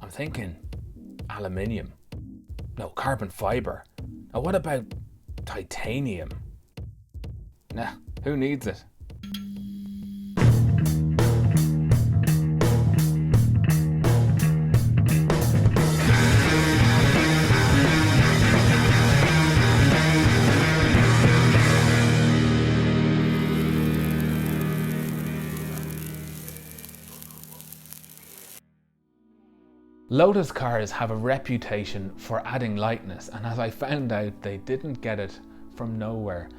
I'm thinking aluminium. No, carbon fibre. Now what about titanium? Nah, who needs it? Lotus cars have a reputation for adding lightness, and as I found out, they didn't get it from nowhere.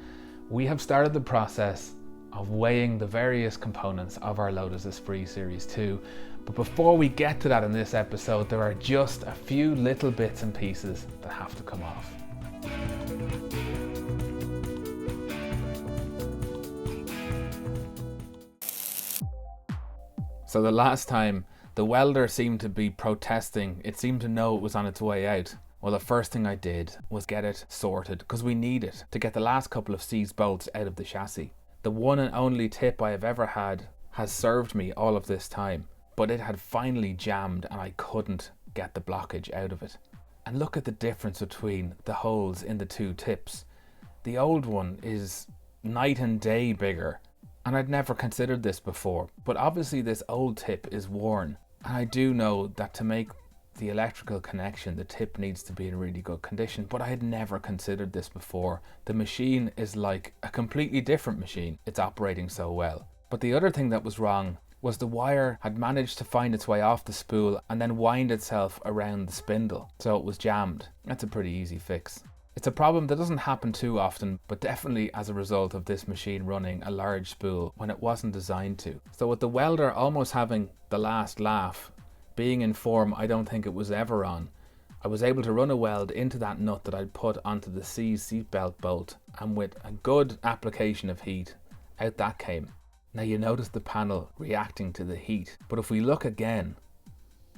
We have started the process of weighing the various components of our Lotus Esprit Series 2, but before we get to that in this episode, there are just a few little bits and pieces that have to come off. So the last time, the welder seemed to be protesting. It seemed to know it was on its way out. Well, the first thing I did was get it sorted, because we need it to get the last couple of seized bolts out of the chassis. The one and only tip I have ever had has served me all of this time, but it had finally jammed and I couldn't get the blockage out of it. And look at the difference between the holes in the two tips. The old one is night and day bigger. And I'd never considered this before, but obviously this old tip is worn. And I do know that to make the electrical connection, the tip needs to be in really good condition, but I had never considered this before. The machine is like a completely different machine. It's operating so well. But the other thing that was wrong was the wire had managed to find its way off the spool and then wind itself around the spindle. So it was jammed. That's a pretty easy fix. It's a problem that doesn't happen too often, but definitely as a result of this machine running a large spool when it wasn't designed to. So with the welder almost having the last laugh, being in form I don't think it was ever on, I was able to run a weld into that nut that I'd put onto the seized seatbelt bolt, and with a good application of heat, out that came. Now you notice the panel reacting to the heat, but if we look again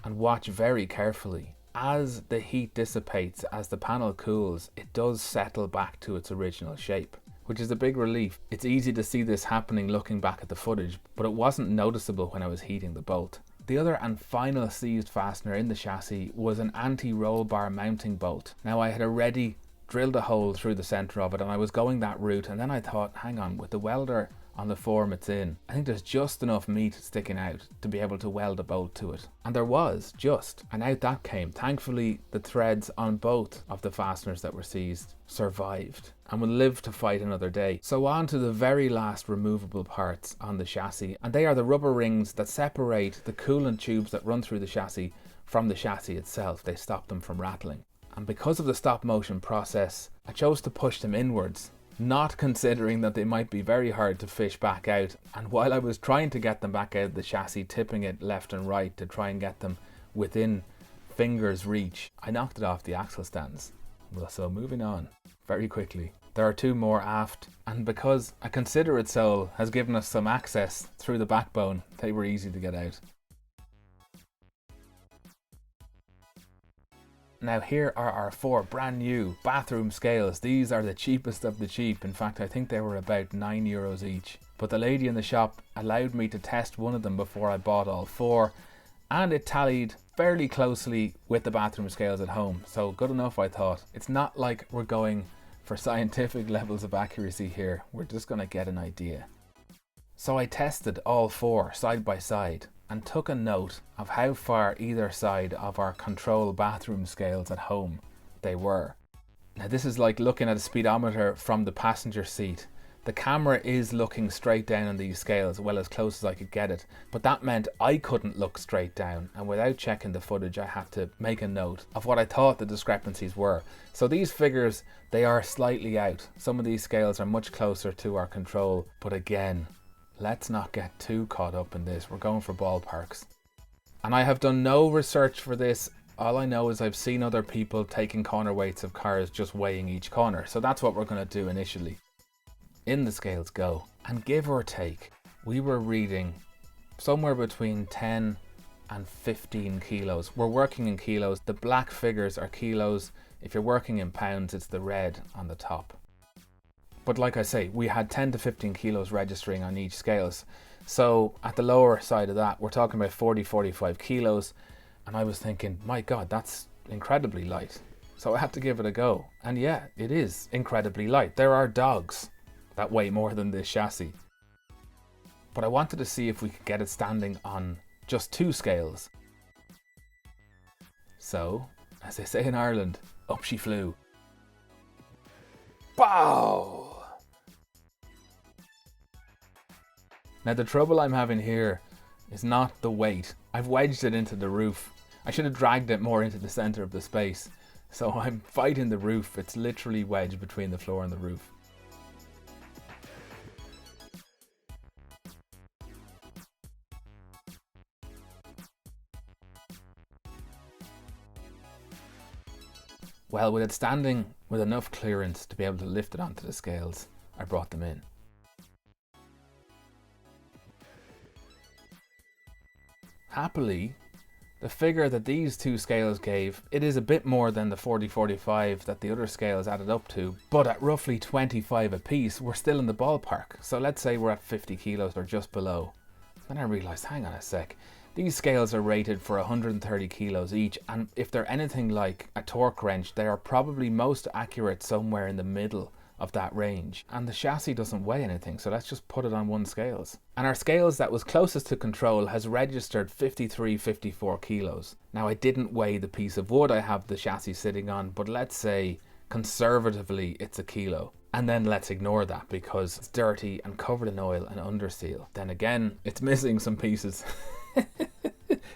and watch very carefully, as the heat dissipates, as the panel cools, it does settle back to its original shape, which is a big relief. It's easy to see this happening looking back at the footage, but it wasn't noticeable when I was heating the bolt. The other and final seized fastener in the chassis was an anti-roll bar mounting bolt. Now I had already drilled a hole through the center of it and I was going that route, and then I thought, hang on, with the welder on the form it's in, I think there's just enough meat sticking out to be able to weld a bolt to it. And there was, just. And out that came. Thankfully, the threads on both of the fasteners that were seized survived and will live to fight another day. So on to the very last removable parts on the chassis, and they are the rubber rings that separate the coolant tubes that run through the chassis from the chassis itself. They stop them from rattling. And because of the stop motion process, I chose to push them inwards, not considering that they might be very hard to fish back out. And while I was trying to get them back out of the chassis, tipping it left and right to try and get them within fingers reach, I knocked it off the axle stands. Well, so moving on very quickly. There are two more aft, and because a considerate soul has given us some access through the backbone, they were easy to get out. Now here are our four brand new bathroom scales. These are the cheapest of the cheap. In fact, I think they were about €9 each. But the lady in the shop allowed me to test one of them before I bought all four, and it tallied fairly closely with the bathroom scales at home. So good enough, I thought. It's not like we're going for scientific levels of accuracy here. We're just going to get an idea. So I tested all four side by side and took a note of how far either side of our control bathroom scales at home they were. Now this is like looking at a speedometer from the passenger seat. The camera is looking straight down on these scales, well, as close as I could get it, but that meant I couldn't look straight down, and without checking the footage I had to make a note of what I thought the discrepancies were. So these figures, they are slightly out. Some of these scales are much closer to our control, but again, let's not get too caught up in this. We're going for ballparks. And I have done no research for this. All I know is I've seen other people taking corner weights of cars, just weighing each corner. So that's what we're going to do initially. In the scales go. And give or take, we were reading somewhere between 10 and 15 kilos. We're working in kilos. The black figures are kilos. If you're working in pounds, it's the red on the top. But like I say, we had 10 to 15 kilos registering on each scales. So at the lower side of that, we're talking about 40, 45 kilos. And I was thinking, my God, that's incredibly light. So I had to give it a go. And yeah, it is incredibly light. There are dogs that weigh more than this chassis. But I wanted to see if we could get it standing on just 2 scales. So, as they say in Ireland, up she flew. Bow! Now the trouble I'm having here is not the weight. I've wedged it into the roof. I should have dragged it more into the center of the space. So I'm fighting the roof. It's literally wedged between the floor and the roof. Well, with it standing with enough clearance to be able to lift it onto the scales, I brought them in. Happily, the figure that these 2 scales gave, it is a bit more than the 40-45 that the other scales added up to, but at roughly 25 apiece, we're still in the ballpark. So let's say we're at 50 kilos or just below. Then I realised, hang on a sec, these scales are rated for 130 kilos each, and if they're anything like a torque wrench, they are probably most accurate somewhere in the middle of that range. And the chassis doesn't weigh anything, so let's just put it on 1 scales. And our scales that was closest to control has registered 53-54 kilos. Now I didn't weigh the piece of wood I have the chassis sitting on, but let's say conservatively it's a kilo. And then let's ignore that because it's dirty and covered in oil and underseal. Then again, it's missing some pieces.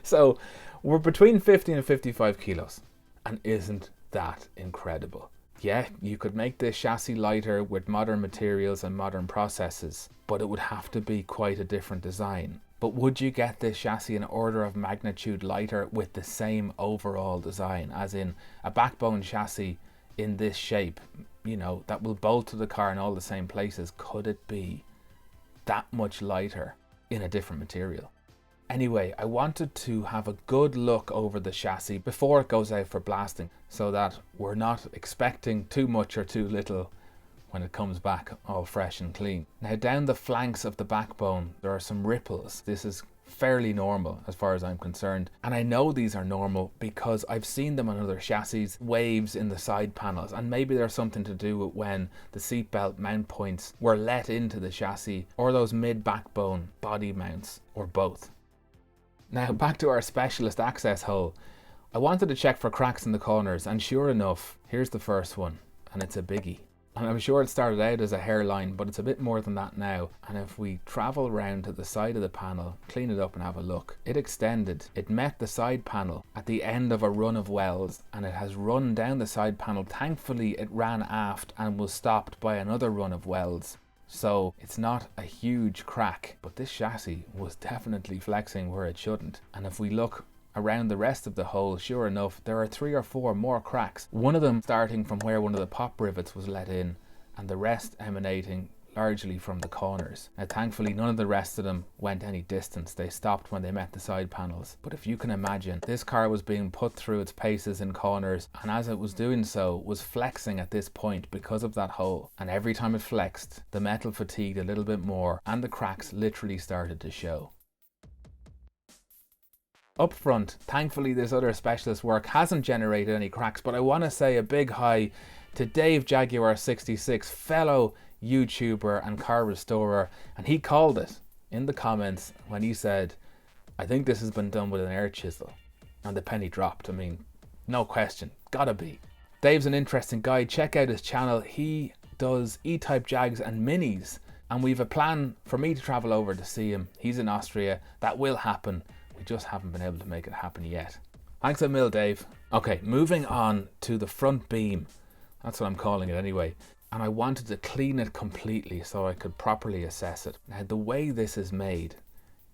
So we're between 50 and 55 kilos. And isn't that incredible? Yeah, you could make this chassis lighter with modern materials and modern processes, but it would have to be quite a different design. But would you get this chassis an order of magnitude lighter with the same overall design, as in a backbone chassis in this shape, you know, that will bolt to the car in all the same places? Could it be that much lighter in a different material? Anyway, I wanted to have a good look over the chassis before it goes out for blasting, so that we're not expecting too much or too little when it comes back all fresh and clean. Now down the flanks of the backbone there are some ripples. This is fairly normal as far as I'm concerned, and I know these are normal because I've seen them on other chassis, waves in the side panels, and maybe there's something to do with when the seatbelt mount points were let into the chassis, or those mid-backbone body mounts, or both. Now back to our specialist access hole. I wanted to check for cracks in the corners, and sure enough, here's the first one, and it's a biggie. And I'm sure it started out as a hairline, but it's a bit more than that now. And if we travel round to the side of the panel, clean it up and have a look, it extended. It met the side panel at the end of a run of welds, and it has run down the side panel. Thankfully it ran aft and was stopped by another run of welds. So it's not a huge crack, but this chassis was definitely flexing where it shouldn't. And if we look around the rest of the hole, sure enough, there are 3 or 4 more cracks. One of them starting from where one of the pop rivets was let in, and the rest emanating largely from the corners. Now thankfully none of the rest of them went any distance. They stopped when they met the side panels. But if you can imagine, this car was being put through its paces in corners, and as it was doing so was flexing at this point because of that hole. And every time it flexed, the metal fatigued a little bit more and the cracks literally started to show. Up front, thankfully this other specialist work hasn't generated any cracks, but I want to say a big hi to Dave Jaguar 66, fellow YouTuber and car restorer, and he called it in the comments when he said, I think this has been done with an air chisel, and the penny dropped. I mean, no question, gotta be. Dave's an interesting guy. Check out his channel. He does E-type Jags and Minis, and we've a plan for me to travel over to see him. He's in Austria. That will happen. We just haven't been able to make it happen yet. Thanks a mil, Dave. Okay, moving on to the front beam. That's what I'm calling it anyway. And I wanted to clean it completely so I could properly assess it. Now the way this is made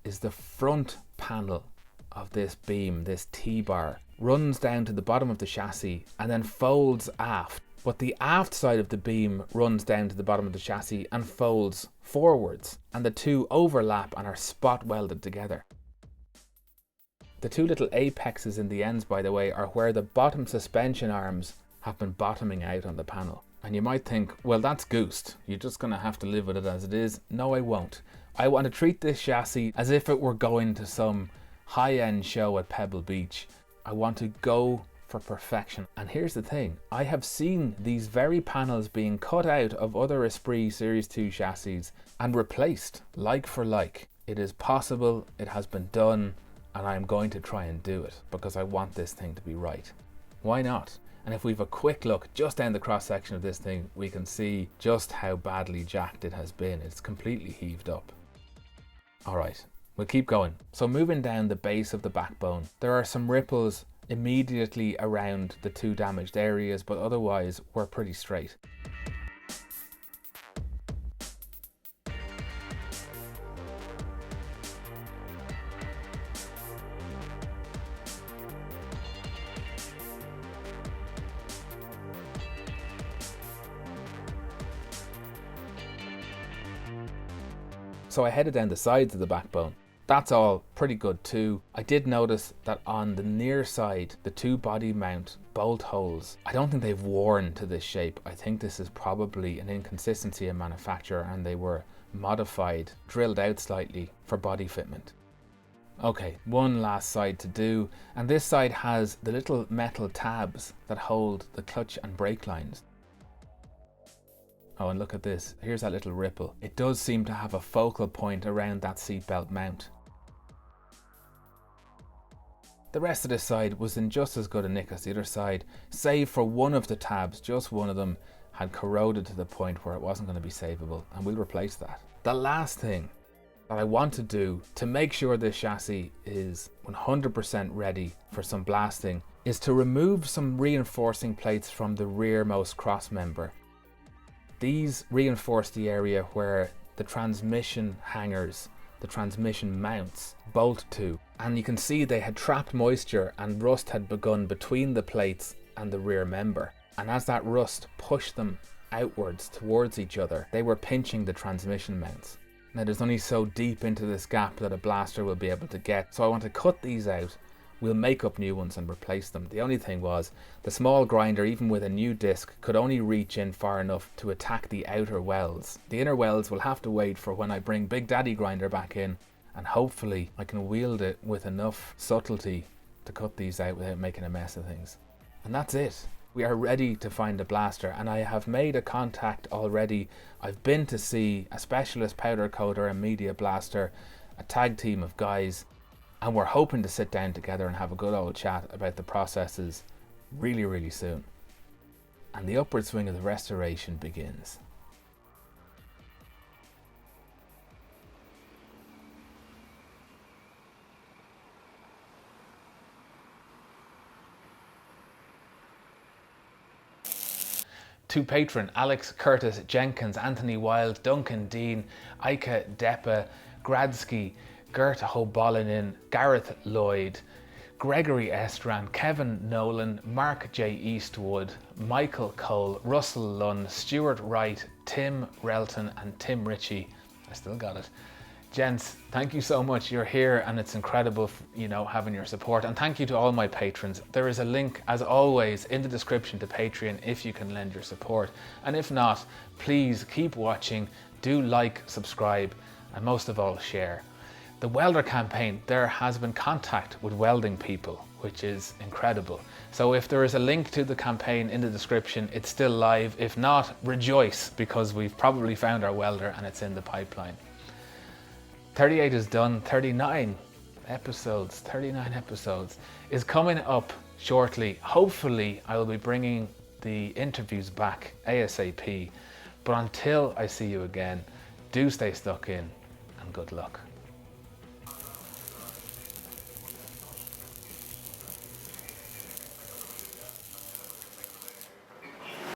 is the front panel of this beam, this T-bar, runs down to the bottom of the chassis and then folds aft. But the aft side of the beam runs down to the bottom of the chassis and folds forwards, and the two overlap and are spot welded together. The 2 little apexes in the ends, by the way, are where the bottom suspension arms have been bottoming out on the panel. And you might think, well, that's goosed. You're just going to have to live with it as it is. No, I won't. I want to treat this chassis as if it were going to some high-end show at Pebble Beach. I want to go for perfection. And here's the thing, I have seen these very panels being cut out of other Esprit Series 2 chassis and replaced like for like. It is possible, it has been done, and I'm going to try and do it because I want this thing to be right. Why not? And if we've a quick look just down the cross section of this thing, we can see just how badly jacked it has been. It's completely heaved up. All right, we'll keep going. So moving down the base of the backbone, there are some ripples immediately around the two damaged areas, but otherwise we're pretty straight. So I headed down the sides of the backbone. That's all pretty good too. I did notice that on the near side, the two body mount bolt holes, I don't think they've worn to this shape. I think this is probably an inconsistency in manufacture and they were modified, drilled out slightly for body fitment. Okay, one last side to do, and this side has the little metal tabs that hold the clutch and brake lines. Oh, and look at this, here's that little ripple. It does seem to have a focal point around that seatbelt mount. The rest of this side was in just as good a nick as the other side, save for one of the tabs. Just one of them had corroded to the point where it wasn't going to be savable, and we'll replace that. The last thing that I want to do to make sure this chassis is 100% ready for some blasting is to remove some reinforcing plates from the rearmost cross member. These reinforce the area where the transmission hangers, the transmission mounts, bolt to, and you can see they had trapped moisture and rust had begun between the plates and the rear member, and as that rust pushed them outwards towards each other, they were pinching the transmission mounts. Now there's only so deep into this gap that a blaster will be able to get, so I want to cut these out. We'll make up new ones and replace them. The only thing was, the small grinder, even with a new disc, could only reach in far enough to attack the outer welds. The inner welds will have to wait for when I bring Big Daddy grinder back in, and hopefully I can wield it with enough subtlety to cut these out without making a mess of things. And that's it. We are ready to find a blaster, and I have made a contact already. I've been to see a specialist powder coater and media blaster, a tag team of guys, and we're hoping to sit down together and have a good old chat about the processes really soon. And the upward swing of the restoration begins. To patron Alex, Curtis, Jenkins, Anthony Wild, Duncan Dean, Ika Deppa, Gradsky, Gert Hobolinin, Gareth Lloyd, Gregory Estran, Kevin Nolan, Mark J. Eastwood, Michael Cole, Russell Lunn, Stuart Wright, Tim Relton and Tim Ritchie. I still got it. Gents, thank you so much. You're here and it's incredible, having your support. And thank you to all my patrons. There is a link, as always, in the description to Patreon if you can lend your support. And if not, please keep watching, do like, subscribe, and most of all, share. The welder campaign, there has been contact with welding people, which is incredible. So if there is a link to the campaign in the description, it's still live. If not, rejoice, because we've probably found our welder and it's in the pipeline. 38 is done. 39 episodes is coming up shortly. Hopefully I will be bringing the interviews back ASAP, but until I see you again, do stay stuck in and good luck.